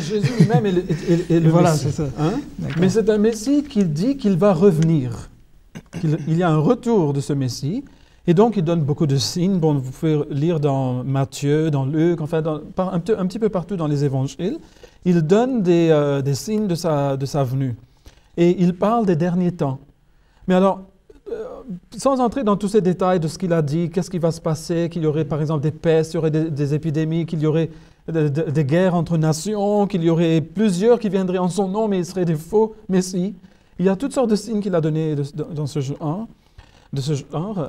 Jésus lui-même est le voilà, Messie. C'est ça. Hein? Mais c'est un Messie qui dit qu'il va revenir. Il y a un retour de ce Messie. Et donc, il donne beaucoup de signes. Bon, vous pouvez lire dans Matthieu, dans Luc, enfin, un petit peu partout dans les évangiles. Il donne des signes de sa venue. Et il parle des derniers temps. Mais alors, sans entrer dans tous ces détails de ce qu'il a dit, qu'est-ce qui va se passer, qu'il y aurait par exemple des pestes, il y aurait des épidémies, qu'il y aurait des guerres entre nations, qu'il y aurait plusieurs qui viendraient en son nom, mais ils seraient des faux messies. Il y a toutes sortes de signes qu'il a donnés dans ce genre,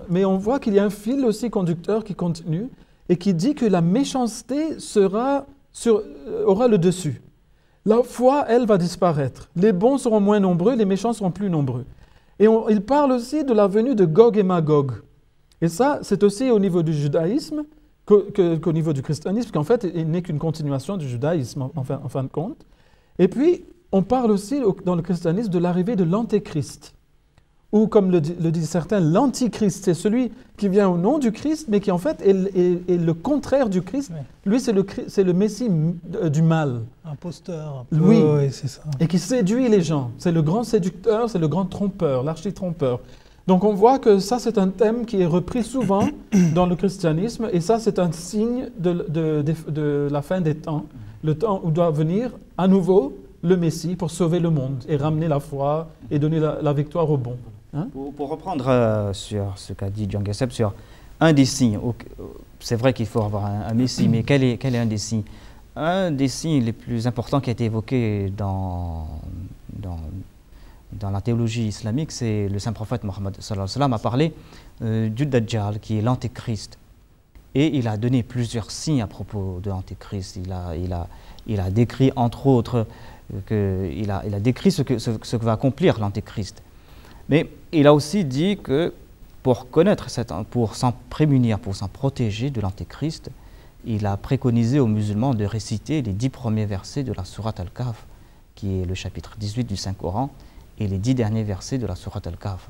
mais on voit qu'il y a un fil aussi conducteur qui continue et qui dit que la méchanceté aura le dessus. La foi, elle, va disparaître. Les bons seront moins nombreux, les méchants seront plus nombreux. Et il parle aussi de la venue de Gog et Magog. Et ça, c'est aussi au niveau du judaïsme qu'au niveau du christianisme, qu'en fait, il n'est qu'une continuation du judaïsme, en fin de compte. Et puis, on parle aussi dans le christianisme de l'arrivée de l'antéchrist. Ou, comme le disent certains, l'antichrist, c'est celui qui vient au nom du Christ, mais qui en fait est le contraire du Christ. Oui. Lui, c'est le Messie du mal. Imposteur. Oui, c'est ça. Et qui séduit les gens. C'est le grand séducteur, c'est le grand trompeur, l'architrompeur. Donc on voit que ça, c'est un thème qui est repris souvent dans le christianisme, et ça, c'est un signe de la fin des temps, le temps où doit venir à nouveau le Messie pour sauver le monde et ramener la foi et donner la victoire aux bons. Hein? Pour reprendre sur ce qu'a dit John Gessep, sur un des signes, c'est vrai qu'il faut avoir un Messie, mais quel est un des signes? Un des signes les plus importants qui a été évoqué dans la théologie islamique, c'est le saint prophète Mohammed sallallahu alayhi wa sallam a parlé du Dajjal, qui est l'antéchrist. Et il a donné plusieurs signes à propos de l'antéchrist. Il a décrit, entre autres, il a décrit ce que va accomplir l'antéchrist. Mais il a aussi dit que pour s'en prémunir, pour s'en protéger de l'antéchrist, il a préconisé aux musulmans de réciter les 10 premiers versets de la sourate Al-Kahf, qui est le chapitre 18 du Saint-Coran, et les 10 derniers versets de la sourate Al-Kahf.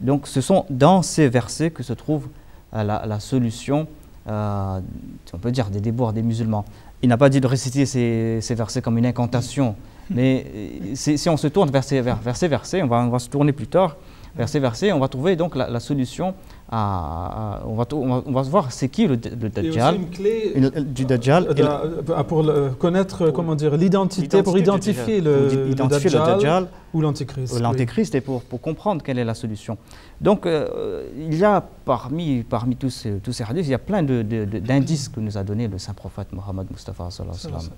Donc ce sont dans ces versets que se trouve la solution, on peut dire, des déboires des musulmans. Il n'a pas dit de réciter ces versets comme une incantation, mais si on se tourne verset, on va se tourner plus tard, verset, on va trouver donc la solution. On va voir c'est qui le Dajjal. Il y a aussi une clé du Dajjal. Pour connaître, comment dire, l'identité, pour identifier le Dajjal ou l'Antéchrist. L'Antéchrist, et pour comprendre quelle est la solution. Donc, il y a parmi tous ces hadiths, il y a plein d'indices que nous a donné le saint prophète Mohammed Mustafa sallallahu alayhi wa sallam.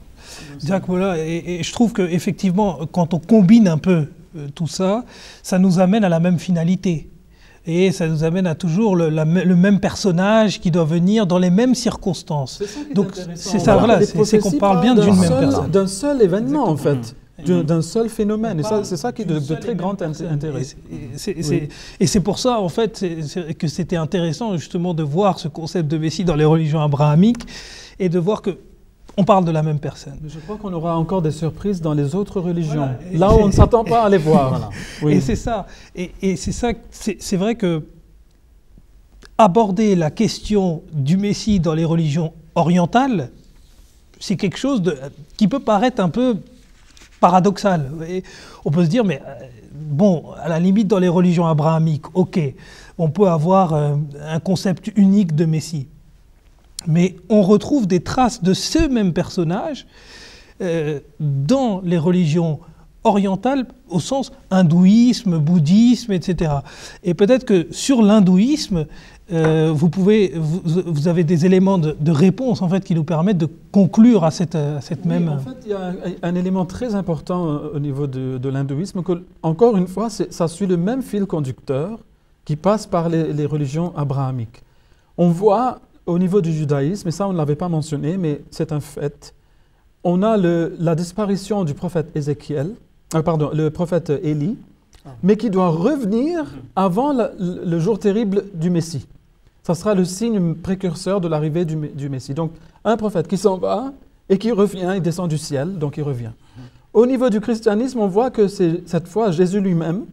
Jacques, voilà, et je trouve qu'effectivement, quand on combine un peu tout ça, ça nous amène à la même finalité. Et ça nous amène à toujours le même personnage qui doit venir dans les mêmes circonstances. Donc c'est ça, voilà, c'est qu'on parle bien d'une même personne. D'un seul événement, en fait, d'un seul phénomène. Et c'est ça qui est de très grand intérêt. Et c'est pour ça, en fait, que c'était intéressant justement de voir ce concept de Messie dans les religions abrahamiques et de voir que on parle de la même personne. Je crois qu'on aura encore des surprises dans les autres religions, là où on ne s'attend pas à les voir. Voilà. Oui. Et c'est ça. Et c'est ça. C'est vrai que aborder la question du Messie dans les religions orientales, c'est quelque chose qui peut paraître un peu paradoxal. Et on peut se dire, mais bon, à la limite dans les religions abrahamiques, ok, on peut avoir un concept unique de Messie. Mais on retrouve des traces de ce même personnage dans les religions orientales, au sens hindouisme, bouddhisme, etc. Et peut-être que sur l'hindouisme, vous avez des éléments de réponse en fait, qui nous permettent de conclure à cette même... En fait, il y a un élément très important au niveau de l'hindouisme, que, encore une fois, ça suit le même fil conducteur qui passe par les religions abrahamiques. On voit... Au niveau du judaïsme, et ça on ne l'avait pas mentionné, mais c'est un fait, on a la disparition du prophète le prophète Élie, mais qui doit revenir avant le jour terrible du Messie. Ça sera le signe précurseur de l'arrivée du Messie. Donc un prophète qui s'en va et qui revient, il descend du ciel, donc il revient. Au niveau du christianisme, on voit que c'est cette fois Jésus lui-même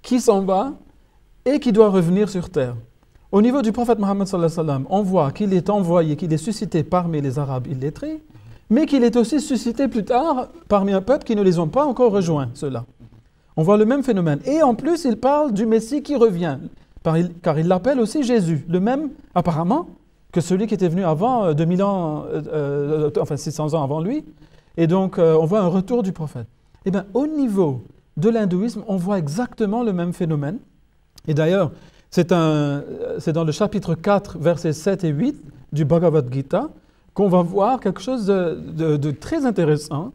qui s'en va et qui doit revenir sur terre. Au niveau du prophète Mohammed sallallahu alayhi wa sallam, on voit qu'il est envoyé, qu'il est suscité parmi les Arabes illettrés, mais qu'il est aussi suscité plus tard parmi un peuple qui ne les ont pas encore rejoints, ceux-là. On voit le même phénomène. Et en plus, il parle du Messie qui revient. car il l'appelle aussi Jésus, le même apparemment que celui qui était venu avant 2000 ans, enfin 600 ans avant lui. Et donc on voit un retour du prophète. Eh bien, au niveau de l'hindouisme, on voit exactement le même phénomène. Et d'ailleurs, c'est dans le chapitre 4, versets 7 et 8 du Bhagavad Gita qu'on va voir quelque chose de très intéressant.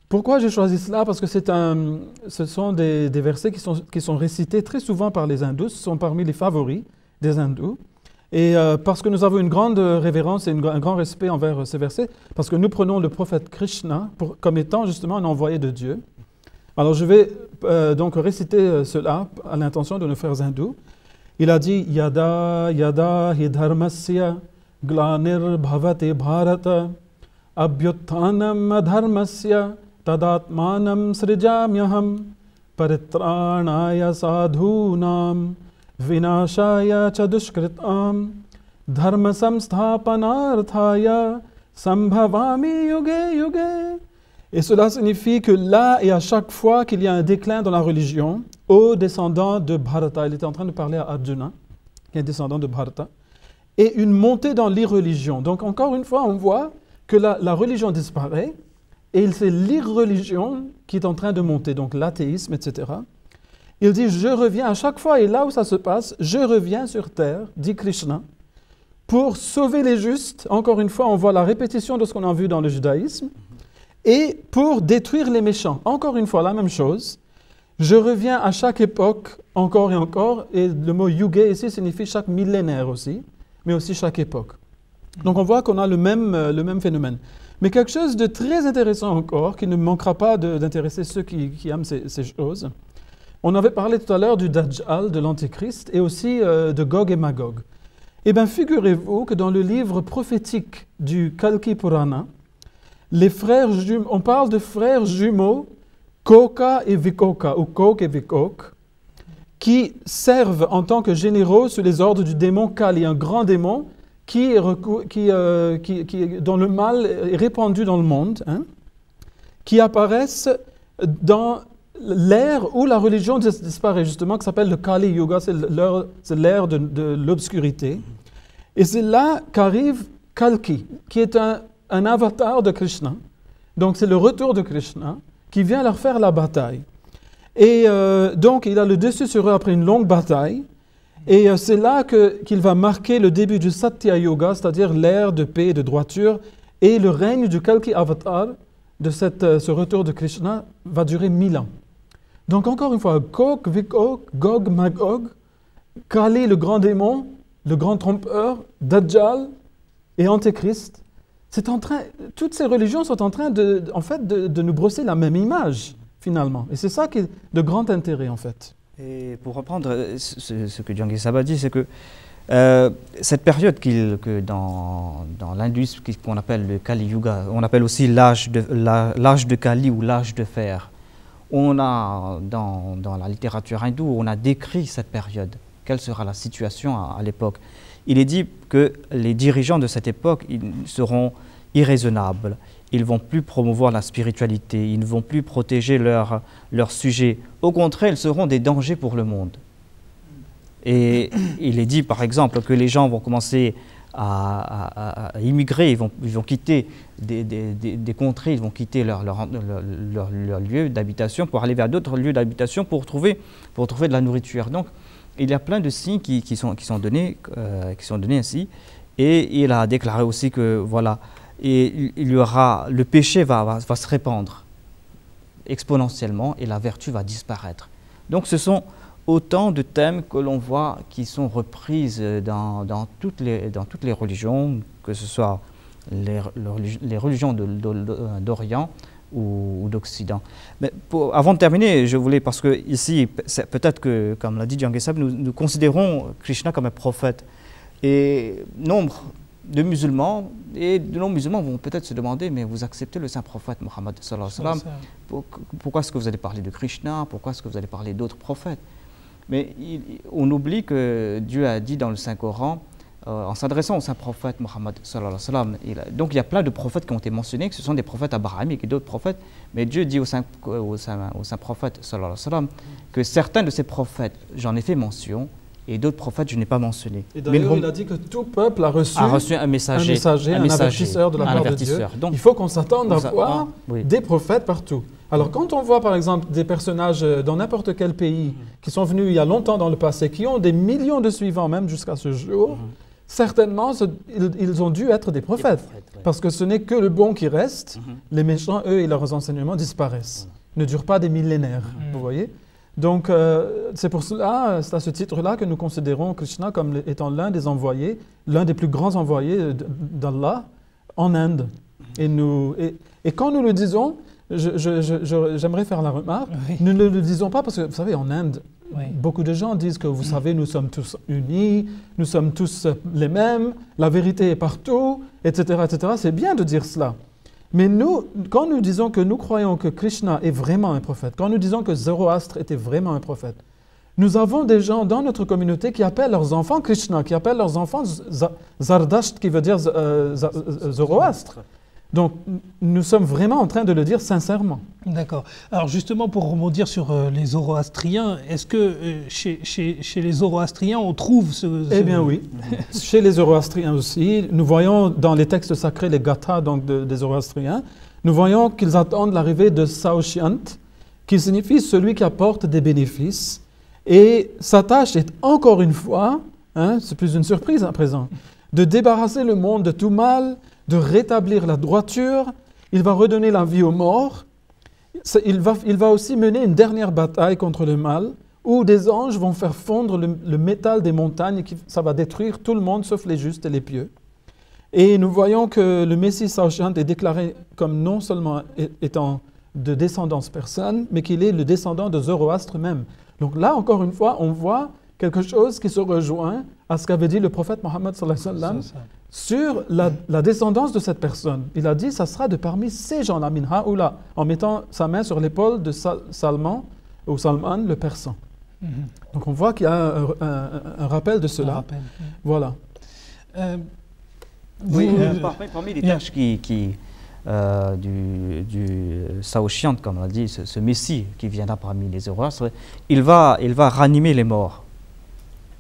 Pourquoi j'ai choisi cela? Parce que ce sont des versets qui sont récités très souvent par les hindous, ce sont parmi les favoris des hindous. Et parce que nous avons une grande révérence et un grand respect envers ces versets, parce que nous prenons le prophète Krishna comme étant justement un envoyé de Dieu. Alors je vais donc réciter cela à l'intention de nos frères hindous. Il a dit « Yada yada hi dharmasya glanir bhavate bharata abhyuthanam adharmasya tadatmanam srijamyaham paritranaya sadhunam vinashaya chadushkritam dharma samsthapanarthaya sambhavami yuge yuge » Et cela signifie que là et à chaque fois qu'il y a un déclin dans la religion, aux descendants de Bharata, il était en train de parler à Arjuna, qui est descendant de Bharata, et une montée dans l'irreligion. Donc encore une fois, on voit que la religion disparaît, et c'est l'irreligion qui est en train de monter, donc l'athéisme, etc. Il dit, je reviens à chaque fois, et là où ça se passe, je reviens sur terre, dit Krishna, pour sauver les justes. Encore une fois, on voit la répétition de ce qu'on a vu dans le judaïsme, et pour détruire les méchants. Encore une fois, la même chose. Je reviens à chaque époque, encore et encore, et le mot yuga ici signifie chaque millénaire aussi, mais aussi chaque époque. Donc on voit qu'on a le même phénomène. Mais quelque chose de très intéressant encore, qui ne manquera pas d'intéresser ceux qui aiment ces choses. On avait parlé tout à l'heure du Dajjal, de l'Antéchrist, et aussi de Gog et Magog. Eh bien, figurez-vous que dans le livre prophétique du Kalki Purana, on parle de frères jumeaux, Koka et Vikoka, ou Kok et Vikok, qui servent en tant que généraux sous les ordres du démon Kali, un grand démon dont le mal est répandu dans le monde, qui apparaissent dans l'ère où la religion disparaît, justement, qui s'appelle le Kali Yuga, c'est l'ère de l'obscurité. Et c'est là qu'arrive Kalki, qui est un avatar de Krishna. Donc c'est le retour de Krishna qui vient leur faire la bataille. Et donc il a le dessus sur eux après une longue bataille. Et c'est là qu'il va marquer le début du Satya Yoga, c'est-à-dire l'ère de paix et de droiture. Et le règne du Kalki Avatar, de ce retour de Krishna, va durer 1000 ans. Donc encore une fois, Kok, Vikok, Gog, Magog, Kali, le grand démon, le grand trompeur, Dajjal et Antéchrist. Toutes ces religions sont en train de nous brosser la même image, finalement. Et c'est ça qui est de grand intérêt, en fait. Et pour reprendre ce que Djangui Saba dit, c'est que cette période que dans l'hindouisme qu'on appelle le Kali Yuga, on appelle aussi l'âge de Kali ou l'âge de fer. On a, dans la littérature hindoue, on a décrit cette période. Quelle sera la situation à l'époque? Il est dit que les dirigeants de cette époque seront irraisonnables. Ils ne vont plus promouvoir la spiritualité, ils ne vont plus protéger leurs sujets. Au contraire, ils seront des dangers pour le monde. Et il est dit, par exemple, que les gens vont commencer à immigrer, ils vont quitter des contrées, ils vont quitter leur lieu d'habitation pour aller vers d'autres lieux d'habitation pour trouver de la nourriture. Donc, il y a plein de signes qui sont donnés ainsi. Et il a déclaré aussi que voilà, le péché va se répandre exponentiellement et la vertu va disparaître. Donc ce sont autant de thèmes que l'on voit qui sont reprises dans toutes les religions, que ce soit les religions d'Orient ou d'Occident. Mais avant de terminer, je voulais, parce que ici, peut-être que, comme l'a dit Djangui Saba, nous considérons Krishna comme un prophète. Et nombre de musulmans et de non-musulmans vont peut-être se demander, mais vous acceptez le saint prophète Mohammed sallallahu alayhi wa sallam, pourquoi est-ce que vous allez parler de Krishna, pourquoi est-ce que vous allez parler d'autres prophètes? Mais on oublie que Dieu a dit dans le Saint-Coran, en s'adressant au saint prophète Mohammed sallallahu alayhi wa sallam, donc il y a plein de prophètes qui ont été mentionnés, que ce sont des prophètes abrahamiques et d'autres prophètes, mais Dieu dit au saint prophète sallallahu alayhi wa sallam que certains de ces prophètes, j'en ai fait mention, et d'autres prophètes, je n'ai pas mentionné. Et d'ailleurs, il a dit que tout peuple a reçu un messager, un avertisseur de la part de Dieu. Donc, il faut qu'on s'attende à voir des prophètes partout. Alors, quand on voit, par exemple, des personnages dans n'importe quel pays qui sont venus il y a longtemps dans le passé, qui ont des millions de suivants même jusqu'à ce jour, certainement, ils ont dû être des prophètes. Parce que ce n'est que le bon qui reste. Les méchants, eux, et leurs enseignements disparaissent. Ne durent pas des millénaires, vous voyez. Donc, c'est pour cela, c'est à ce titre-là que nous considérons Krishna comme étant l'un des envoyés, l'un des plus grands envoyés d'Allah en Inde. Et quand nous le disons, j'aimerais faire la remarque, nous ne le disons pas parce que, vous savez, en Inde, beaucoup de gens disent que, vous savez, nous sommes tous unis, nous sommes tous les mêmes, la vérité est partout, etc., etc. C'est bien de dire cela. Mais nous, quand nous disons que nous croyons que Krishna est vraiment un prophète, quand nous disons que Zoroastre était vraiment un prophète, nous avons des gens dans notre communauté qui appellent leurs enfants Krishna, qui appellent leurs enfants Zardasht, qui veut dire Zoroastre. Donc, nous sommes vraiment en train de le dire sincèrement. D'accord. Alors justement, pour rebondir sur les zoroastriens, est-ce que chez les zoroastriens, on trouve ce... Eh bien oui. Chez les zoroastriens aussi, nous voyons dans les textes sacrés, les gathas donc des zoroastriens, nous voyons qu'ils attendent l'arrivée de Saoshyant, qui signifie celui qui apporte des bénéfices. Et sa tâche est encore une fois, c'est plus une surprise à présent, de débarrasser le monde de tout mal, de rétablir la droiture, il va redonner la vie aux morts, il va aussi mener une dernière bataille contre le mal, où des anges vont faire fondre le métal des montagnes, et ça va détruire tout le monde, sauf les justes et les pieux. Et nous voyons que le Messie Saoshyant est déclaré comme non seulement étant de descendance persane, mais qu'il est le descendant de Zoroastre même. Donc là, encore une fois, on voit quelque chose qui se rejoint à ce qu'avait dit le prophète Mohammed sallallahu alayhi wa sallam sur la descendance de cette personne. Il a dit, ça sera de parmi ces gens-là, min haoula, en mettant sa main sur l'épaule de Salman, ou Salman, le persan. Donc on voit qu'il y a un rappel de cela. Voilà. Parmi les tâches du Saoshyant, comme on a dit, ce Messie qui viendra parmi les Zoroastres, il va ranimer les morts.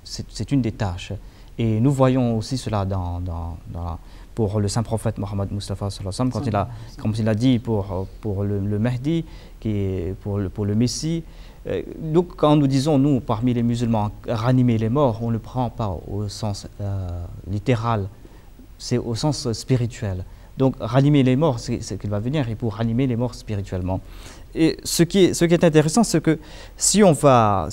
C'est une des tâches. Et nous voyons aussi cela pour le saint prophète Mohammed Mustafa sallallahu alayhi wa sallam, quand il a dit pour le Mahdi, pour le Messie. Donc quand nous disons, nous, parmi les musulmans, ranimer les morts, on ne le prend pas au sens littéral, c'est au sens spirituel. Donc ranimer les morts, c'est qu'il va venir, et pour ranimer les morts spirituellement. Et ce qui est intéressant, c'est que si on va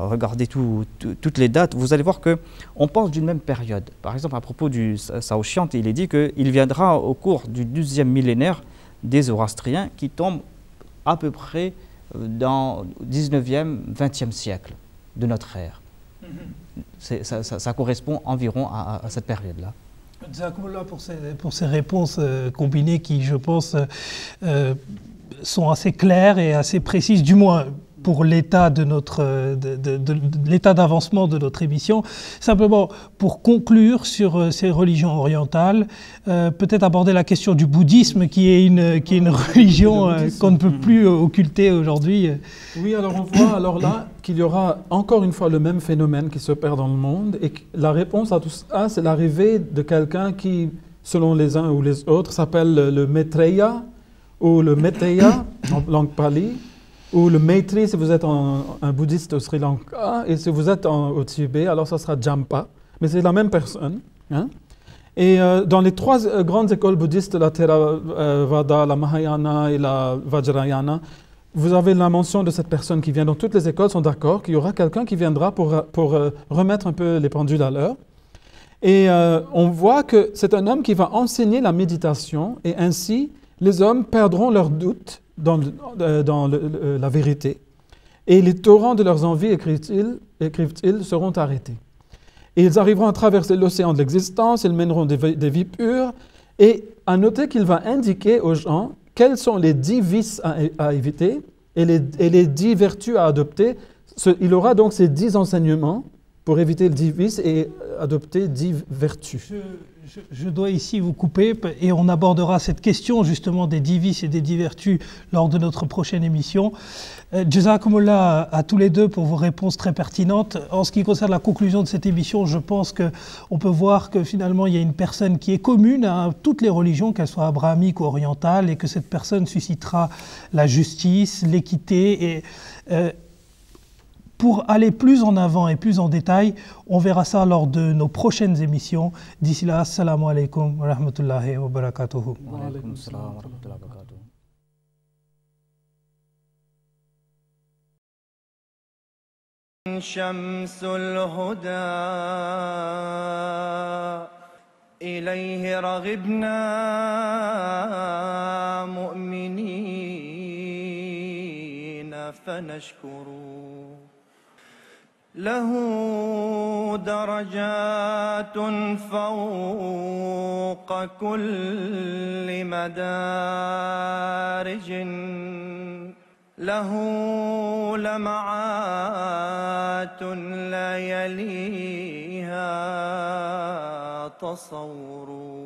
regarder toutes les dates, vous allez voir qu'on parle d'une même période. Par exemple, à propos du Saoshyant, il est dit qu'il viendra au cours du 12e millénaire des Zoroastriens qui tombe à peu près dans le 19e, 20e siècle de notre ère. Ça correspond environ à cette période-là. Jazakumullah pour ces réponses combinées qui, je pense, sont assez claires et assez précises, du moins pour l'état de l'état d'avancement de notre émission. Simplement, pour conclure sur ces religions orientales, peut-être aborder la question du bouddhisme, qui est une religion qu'on ne peut plus occulter aujourd'hui. Oui, alors on voit alors là qu'il y aura encore une fois le même phénomène qui s'opère dans le monde, et la réponse à tout ça, c'est l'arrivée de quelqu'un qui, selon les uns ou les autres, s'appelle le Maitreya, ou le Meteya en langue pali, ou le Maitri si vous êtes un bouddhiste au Sri Lanka, et si vous êtes au Tibet, alors ça sera Jampa, mais c'est la même personne. Et dans les trois grandes écoles bouddhistes, la Theravada, la Mahayana et la Vajrayana, vous avez la mention de cette personne qui vient. Donc toutes les écoles sont d'accord qu'il y aura quelqu'un qui viendra pour remettre un peu les pendules à l'heure. Et on voit que c'est un homme qui va enseigner la méditation, et ainsi les hommes perdront leurs doutes dans la vérité. Et les torrents de leurs envies, écrivent-ils, seront arrêtés. Et ils arriveront à traverser l'océan de l'existence, ils mèneront des vies pures. Et à noter qu'il va indiquer aux gens quels sont les 10 vices à éviter et les 10 vertus à adopter. Il aura donc ces 10 enseignements pour éviter 10 vices et adopter 10 vertus. Je dois ici vous couper et on abordera cette question justement des 10 vices et des 10 vertus lors de notre prochaine émission. Jazakumullah à tous les deux pour vos réponses très pertinentes. En ce qui concerne la conclusion de cette émission, je pense qu'on peut voir que finalement il y a une personne qui est commune à toutes les religions, qu'elles soient abrahamiques ou orientales, et que cette personne suscitera la justice, l'équité et pour aller plus en avant et plus en détail, on verra ça lors de nos prochaines émissions. D'ici là, assalamu alaikum wa rahmatullahi wa barakatuhu. Wa alaykum assalam wa rahmatullahi wa barakatuh. شمس الهدى إليه رغبنا مؤمنين فنشكر له درجات فوق كل مدارج له لمعات لا يليها تصور